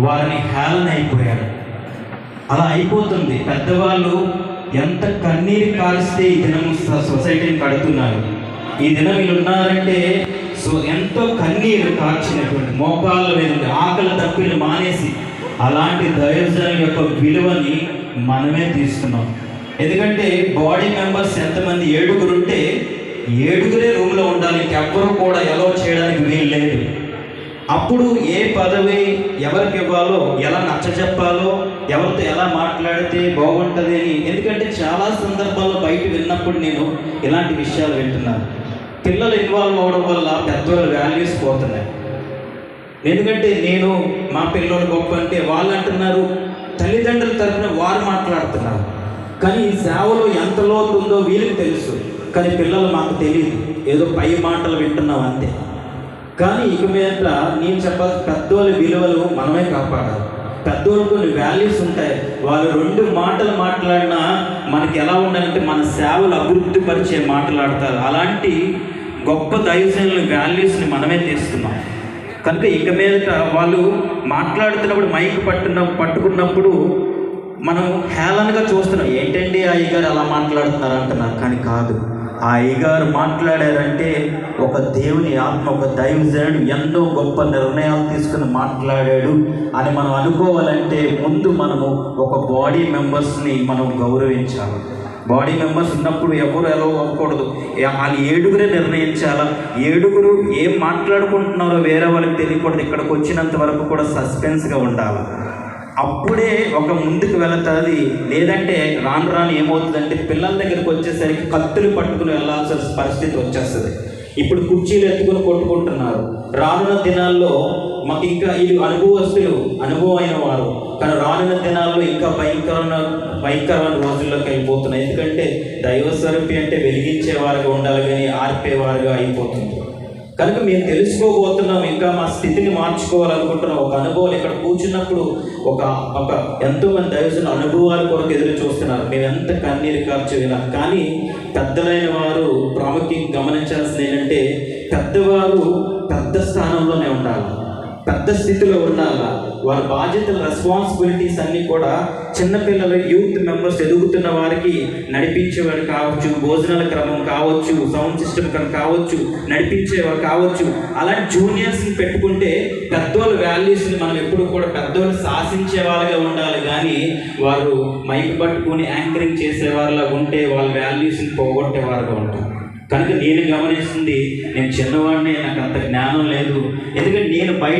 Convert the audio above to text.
వారిని హేళన అయిపోయారు. అలా అయిపోతుంది. పెద్దవాళ్ళు ఎంత కన్నీరు కారిస్తే ఈ దినం సొసైటీని కడుతున్నారు. ఈ దినం వీళ్ళు ఉన్నారంటే ఎంతో కన్నీరు కార్చినటువంటి మోకాళ్ళ మీద ఆకలి తప్పిలు మానేసి అలాంటి దైవజనుల యొక్క విలువని మనమే తీసుకున్నాం. ఎందుకంటే బాడీ మెంబర్స్ ఎంతమంది 7 ఉంటే 7 రూమ్లో ఉండాలి, ఇంకెవ్వరూ కూడా ఎలో చేయడానికి వీలు లేదు. అప్పుడు ఏ పదవి ఎవరికి ఇవ్వాలో, ఎలా నచ్చజెప్పాలో, ఎవరితో ఎలా మాట్లాడితే బాగుంటుంది అని. ఎందుకంటే చాలా సందర్భాల్లో బయట విన్నప్పుడు నేను ఇలాంటి విషయాలు వింటున్నాను. పిల్లలు ఇన్వాల్వ్ అవ్వడం వల్ల పెద్దవాళ్ళ వాల్యూస్ పోతున్నాయి. ఎందుకంటే నేను మా పిల్లలు గొప్ప అంటే వాళ్ళు అంటున్నారు, తల్లిదండ్రుల తరఫున వారు మాట్లాడుతున్నారు. కానీ ఈ సేవలో ఎంత లోతు ఉందో వీళ్ళకి తెలుసు, కానీ పిల్లలు మాకు తెలియదు, ఏదో పై మాటలు వింటున్నాం అంతే. కానీ ఇక మీద నేను చెప్పాల్సిన పెద్దవాళ్ళ విలువలు మనమే కాపాడాలి. పెద్దవాళ్ళకు కొన్ని వాల్యూస్ ఉంటాయి. వాళ్ళు 2 మాటలు మాట్లాడినా మనకి ఎలా ఉండాలంటే మన సేవలు అభివృద్ధి పరిచే మాట్లాడతారు. అలాంటి గొప్ప దైవజనుల వాల్యూస్ని మనమే తీస్తున్నాం. కనుక ఇక మీద వాళ్ళు మాట్లాడుతున్నప్పుడు మైక్ పట్టుకున్నప్పుడు మనం హేళనగా చూస్తున్నాం. ఏంటండి ఆ అయ్యగారు అలా మాట్లాడుతున్నారు అంటున్నారు. కానీ కాదు, ఆ అయ్యగారు మాట్లాడారంటే ఒక దేవుని ఆత్మ, ఒక దైవజనుడు ఎన్నో గొప్ప నిర్ణయాలు తీసుకుని మాట్లాడాడు అని మనం అనుకోవాలంటే ముందు మనము ఒక బాడీ మెంబర్స్ని మనం గౌరవించాలి. బాడీ మెంబర్స్ ఉన్నప్పుడు ఎవరు ఎలా అవ్వకూడదు. వాళ్ళు 7 నిర్ణయించాలా. 7 ఏం మాట్లాడుకుంటున్నారో వేరే వాళ్ళకి తెలియకూడదు. ఇక్కడికి వచ్చినంత వరకు కూడా సస్పెన్స్గా ఉండాలి. అప్పుడే ఒక ముందుకు వెళుతుంది. లేదంటే రాను ఏమవుతుందంటే పిల్లల దగ్గరికి వచ్చేసరికి కత్తులు పట్టుకుని వెళ్ళాల్సిన పరిస్థితి వచ్చేస్తుంది. ఇప్పుడు కుర్చీలు ఎత్తుకుని కొట్టుకుంటున్నారు. రానున్న దినాల్లో మాకు ఇంకా ఇది అనుభవస్తులు, అనుభవమైన వారు, కానీ రానున్న దినాల్లో ఇంకా భయంకరమైన రోజుల్లోకి వెళ్ళిపోతున్నాయి. ఎందుకంటే దైవస్వరూపి అంటే వెలిగించేవారుగా ఉండాలి, కానీ ఆర్పేవారుగా అయిపోతుంది. కనుక మేము తెలుసుకోబోతున్నాం, ఇంకా మా స్థితిని మార్చుకోవాలనుకుంటున్నాం. ఒక అనుభవాలు ఇక్కడ కూర్చున్నప్పుడు ఒక ఎంతోమంది దైవజనుల అనుభవాల కొరకు ఎదురు చూస్తున్నారు. మేము ఎంత కన్నీరు కార్చేలా. కానీ పెద్దలైన వారు ప్రాముఖ్యంగా గమనించాల్సింది ఏంటంటే పెద్దవారు పెద్ద స్థానంలోనే ఉండాలి, పెద్ద స్థితిలో ఉండాలి. వారి బాధ్యతలు, రెస్పాన్సిబిలిటీస్ అన్నీ కూడా చిన్నపిల్లలు, యూత్ మెంబర్స్ ఎదుగుతున్న వారికి నడిపించేవారు కావచ్చు, భోజనాల క్రమం కావచ్చు, సౌండ్ సిస్టమ్ కావచ్చు, నడిపించేవారు కావచ్చు. అలాంటి జూనియర్స్ని పెట్టుకుంటే పెద్దవాళ్ళ వాల్యూస్ని మనం ఎప్పుడు కూడా పెద్దవాళ్ళు శాసించే వాళ్ళగా ఉండాలి. కానీ వారు మైక్ పట్టుకుని యాంకరింగ్ చేసేవారిలా ఉంటే వాళ్ళ వాల్యూస్ని పోగొట్టేవారుగా ఉంటారు. కనుక నేను గమనిస్తుంది, నేను చిన్నవాడిని, నాకు అంత జ్ఞానం లేదు. ఎందుకంటే నేను బయట